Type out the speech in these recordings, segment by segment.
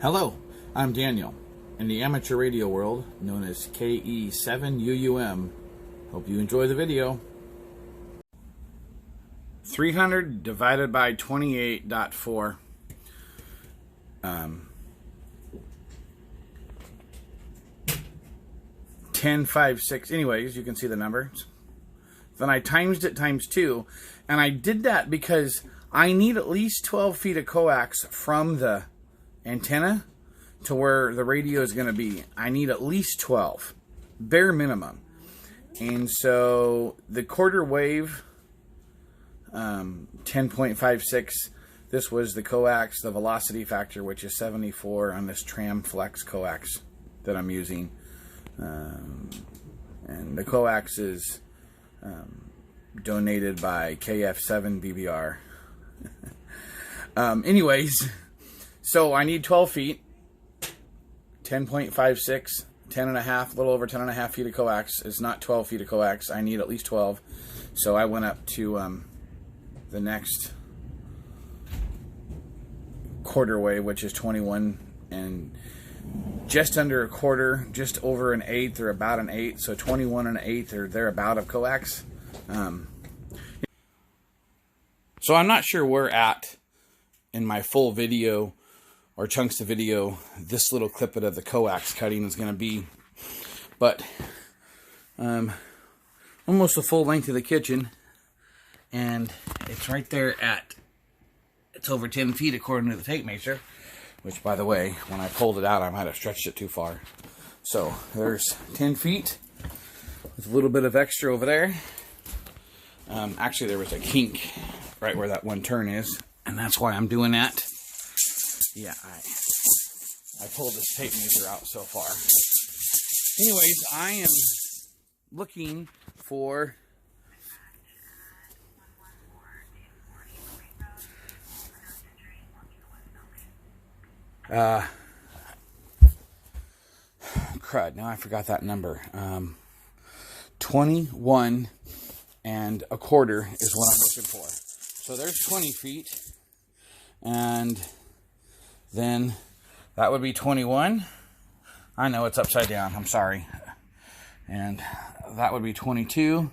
Hello, I'm Daniel. In the amateur radio world, known as KE7UUM, hope you enjoy the video. 300 divided by 28.4. 1056. Anyways, you can see the numbers. Then I times it times 2, and I did that because I need at least 12 feet of coax from the antenna to where the radio is going to be. I need at least 12, bare minimum. And so the quarter wave 10.56, this was the coax, the velocity factor, which is 74 on this TramFlex coax that I'm using. And the coax is donated by KF7BBR. Anyways, so I need 12 feet, 10.56, 10 and a half, a little over 10 and a half feet of coax. It's not 12 feet of coax. I need at least 12. So I went up to the next quarter wave, which is 21 and just under a quarter, just over an eighth or about an eighth. So 21 and an eighth or thereabout of coax. So I'm not sure where at in my full video or chunks of video this little clippet of the coax cutting is going to be, but almost the full length of the kitchen, and it's right there at, it's over 10 feet according to the tape measure, which, by the way, when I pulled it out I might have stretched it too far. So there's 10 feet with a little bit of extra over there. Actually, there was a kink right where that one turn is, and that's why I'm doing that. Yeah, I pulled this tape measure out so far. Anyways, I am looking for crud, now I forgot that number. 21 and a quarter is what I'm looking for. So there's 20 feet, and then that would be 21. I know it's upside down, I'm sorry. And that would be 22.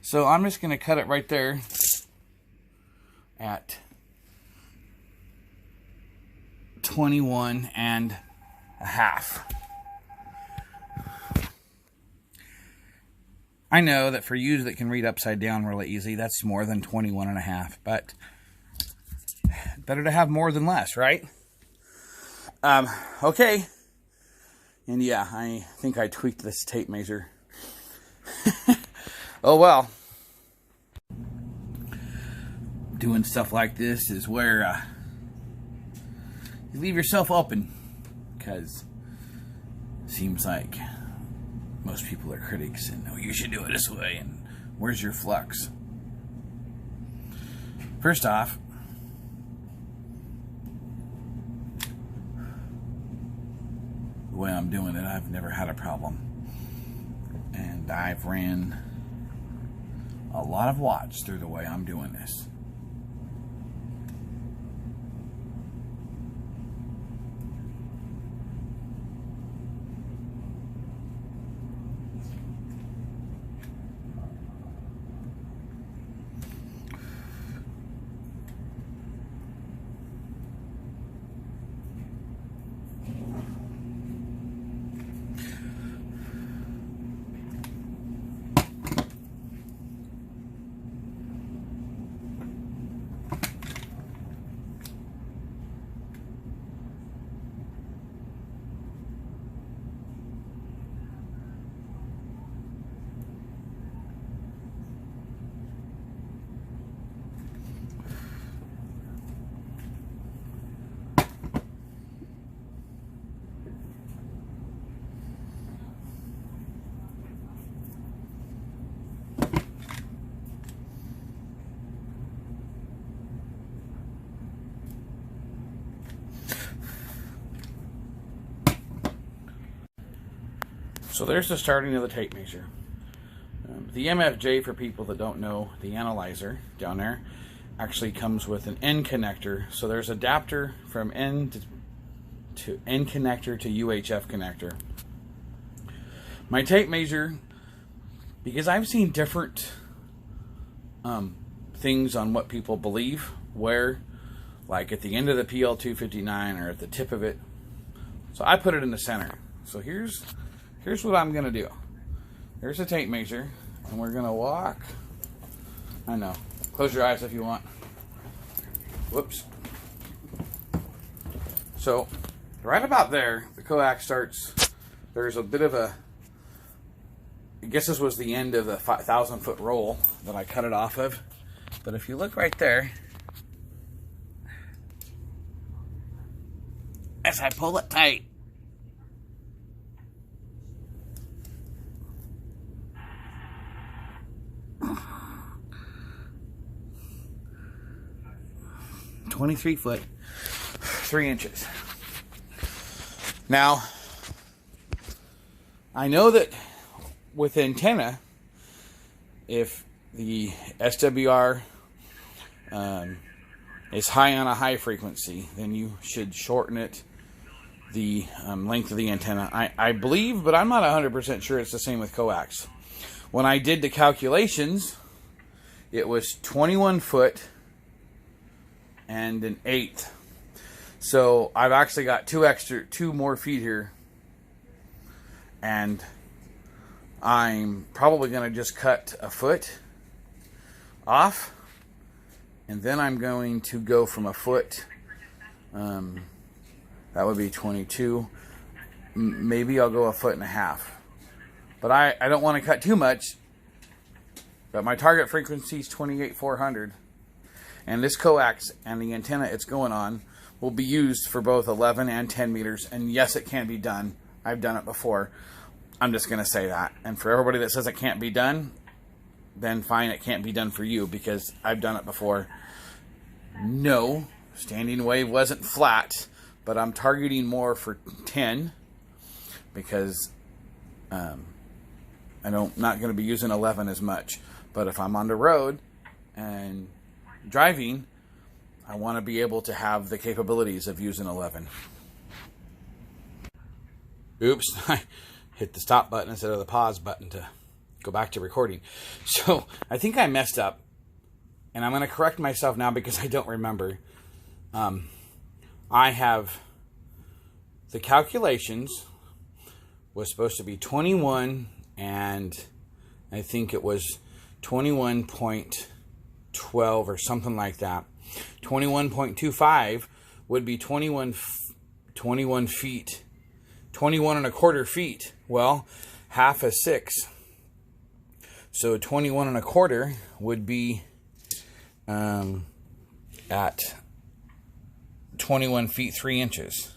So I'm just going to cut it right there at 21 and a half. I know that for you that can read upside down really easy, that's more than 21 and a half, but better to have more than less, right? Okay. And yeah, I think I tweaked this tape measure. Oh well. Doing stuff like this is where you leave yourself open, because it seems like most people are critics and, oh, you should do it this way, and where's your flux? First off, the way I'm doing it, I've never had a problem. And I've ran a lot of watts through the way I'm doing this. So there's the starting of the tape measure. The MFJ, for people that don't know, the analyzer down there, actually comes with an N connector. So there's adapter from N to N connector to UHF connector. My tape measure, because I've seen different things on what people believe, where, like at the end of the PL259 or at the tip of it. So I put it in the center. So here's what I'm going to do. There's a tape measure, and we're going to walk. I know. Close your eyes if you want. Whoops. So right about there, the coax starts. There's a bit of a, I guess this was the end of the 1,000-foot roll that I cut it off of. But if you look right there, as I pull it tight, (23 foot 3 inches). Now, I know that with antenna, if the SWR is high on a high frequency, then you should shorten it, the length of the antenna. I believe, but I'm not 100% sure it's the same with coax. When I did the calculations, it was 21 foot and an eighth. So I've actually got two more feet here, and I'm probably going to just cut a foot off, and then I'm going to go from a foot, that would be 22, maybe I'll go a foot and a half. But I don't want to cut too much, but my target frequency is 28,400, and this coax and the antenna it's going on will be used for both 11 and 10 meters, and yes, it can be done. I've done it before. I'm just going to say that. And for everybody that says it can't be done, then fine, it can't be done for you, because I've done it before. No, standing wave wasn't flat, but I'm targeting more for 10, because I'm not going to be using 11 as much. But if I'm on the road and driving, I want to be able to have the capabilities of using 11. Oops, I hit the stop button instead of the pause button to go back to recording. So I think I messed up, and I'm going to correct myself now because I don't remember. I have the calculations was supposed to be 21, and I think it was 21.12 or something like that. 21.25 would be 21 feet, 21 and a quarter feet. Well, half a 6. So 21 and a quarter would be at 21 feet 3 inches.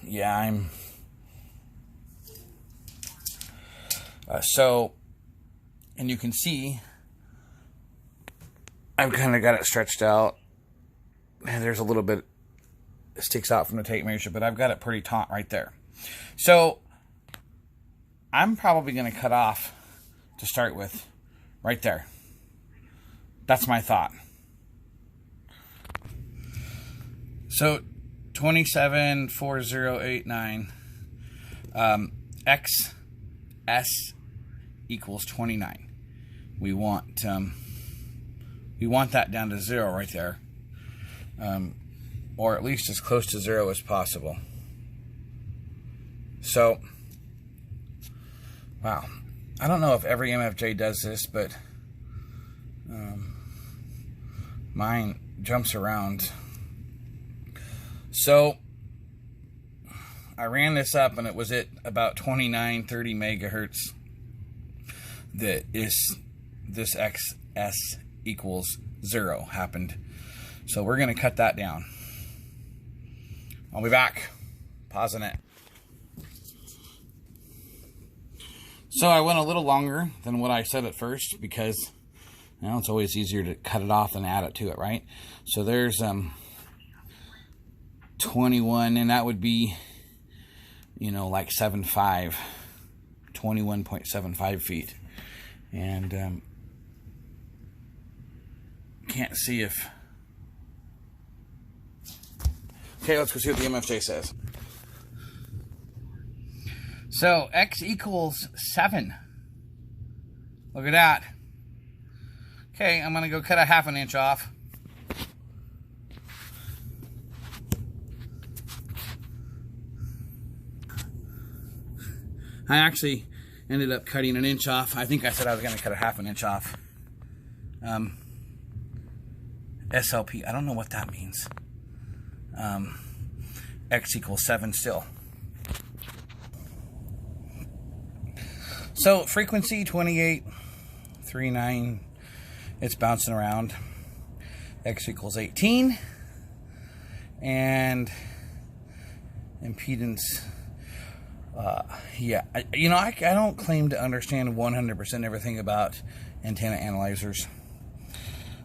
Yeah, I'm so, and you can see I've kind of got it stretched out. There's a little bit that sticks out from the tape measure, but I've got it pretty taut right there. So I'm probably going to cut off to start with right there. That's my thought. So 274089 XS equals 29. We want that down to 0 right there, or at least as close to 0 as possible. So, wow, I don't know if every MFJ does this, but mine jumps around. So I ran this up, and it was at about 29-30 megahertz. That is, this XS equals 0 happened. So we're going to cut that down. I'll be back. Pausing it. So I went a little longer than what I said at first, because it's always easier to cut it off than add it to it, right? So there's 21, and that would be, like 7.5, 21.75 feet. And can't see if Okay, let's go see what the MFJ says. So, X equals 7. Look at that. Okay, I'm going to go cut a 1/2 inch off. I actually ended up cutting 1 inch off. I think I said I was going to cut a 1/2 inch off. SLP, I don't know what that means. X equals 7 still. So frequency 2839, it's bouncing around. X equals 18, and impedance. Yeah, I don't claim to understand 100% everything about antenna analyzers.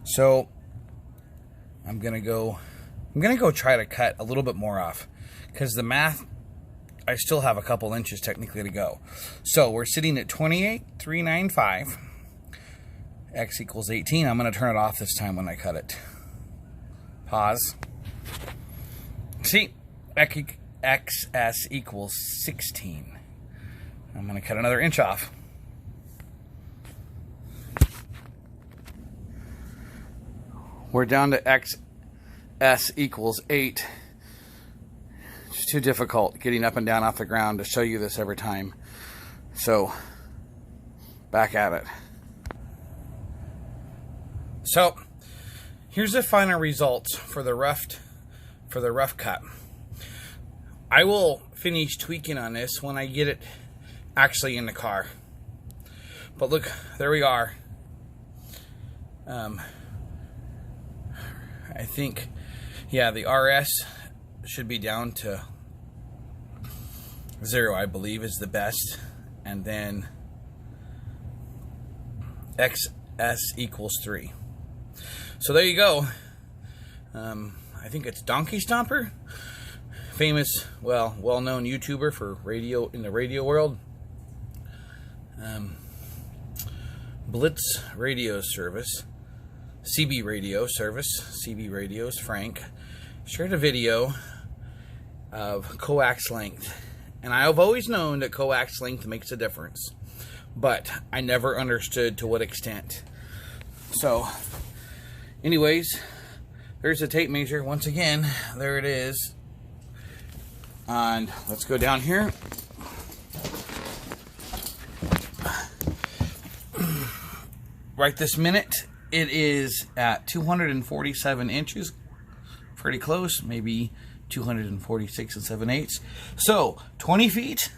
So I'm gonna go try to cut a little bit more off, because the math, I still have a couple inches technically to go. So we're sitting at 28,395. X equals 18. I'm going to turn it off this time when I cut it. Pause. See, XS equals 16. I'm going to cut another inch off. We're down to XS equals 8. It's too difficult getting up and down off the ground to show you this every time. So, back at it. So, here's the final results for the rough cut. I will finish tweaking on this when I get it actually in the car. But look, there we are. I think, yeah, the RS should be down to 0, I believe, is the best. And then XS equals 3. So there you go. I think it's Donkey Stomper, famous, well-known YouTuber for radio in the radio world. Blitz Radio Service, CBradio service, CBradio's Frank, shared a video of Coax Length. And I have always known that Coax Length makes a difference, but I never understood to what extent. So, anyways, there's the tape measure. Once again, there it is. And let's go down here. Right this minute, it is at 247 inches. Pretty close, maybe 246 7/8. So, 20 feet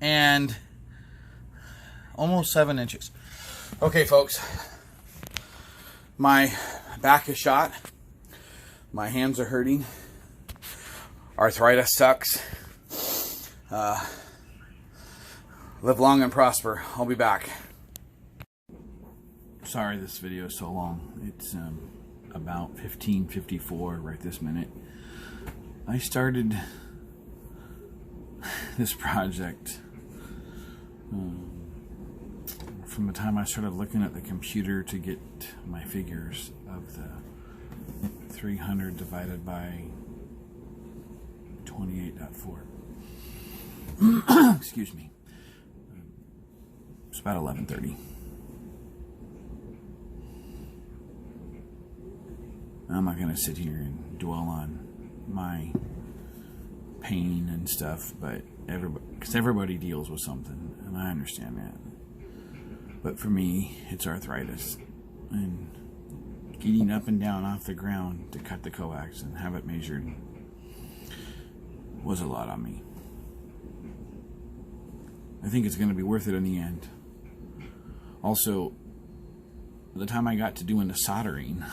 and almost 7 inches. Okay, folks. My back is shot. My hands are hurting. Arthritis sucks. Live long and prosper. I'll be back. Sorry this video is so long. It's about 15:54 right this minute. I started this project from the time I started looking at the computer to get my figures of the 300 divided by 28.4. Excuse me. It's about 11:30. I'm not going to sit here and dwell on my pain and stuff, but because everybody deals with something, and I understand that. But for me, it's arthritis, and getting up and down off the ground to cut the coax and have it measured was a lot on me. I think it's going to be worth it in the end. Also, the time I got to doing the soldering,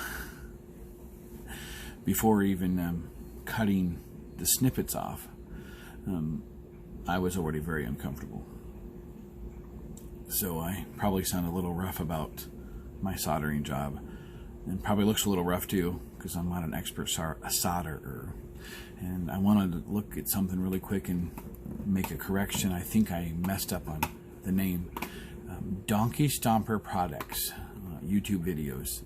before even cutting the snippets off, I was already very uncomfortable. So I probably sound a little rough about my soldering job, and probably looks a little rough too, because I'm not an expert solderer. And I wanted to look at something really quick and make a correction. I think I messed up on the name. Donkey Stomper Products, YouTube videos.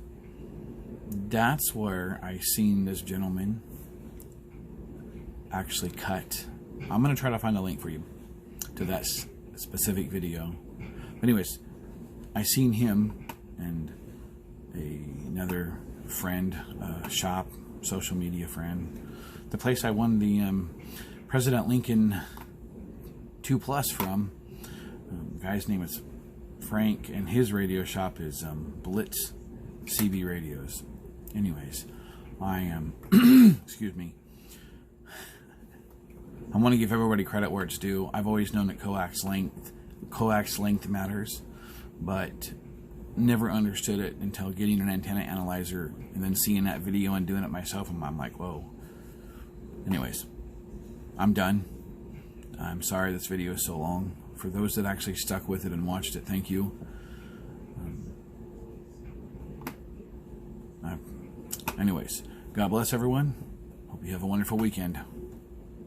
That's where I seen this gentleman actually cut. I'm going to try to find a link for you to that specific video. But anyways, I seen him and another friend, shop, social media friend, the place I won the President Lincoln 2 Plus from. Guy's name is Frank, and his radio shop is Blitz CBradios. Anyways, I am excuse me. I want to give everybody credit where it's due. I've always known that coax length matters, but never understood it until getting an antenna analyzer and then seeing that video and doing it myself, and I'm like, whoa. Anyways, I'm done. I'm sorry this video is so long. For those that actually stuck with it and watched it, thank you. Anyways, God bless everyone. Hope you have a wonderful weekend.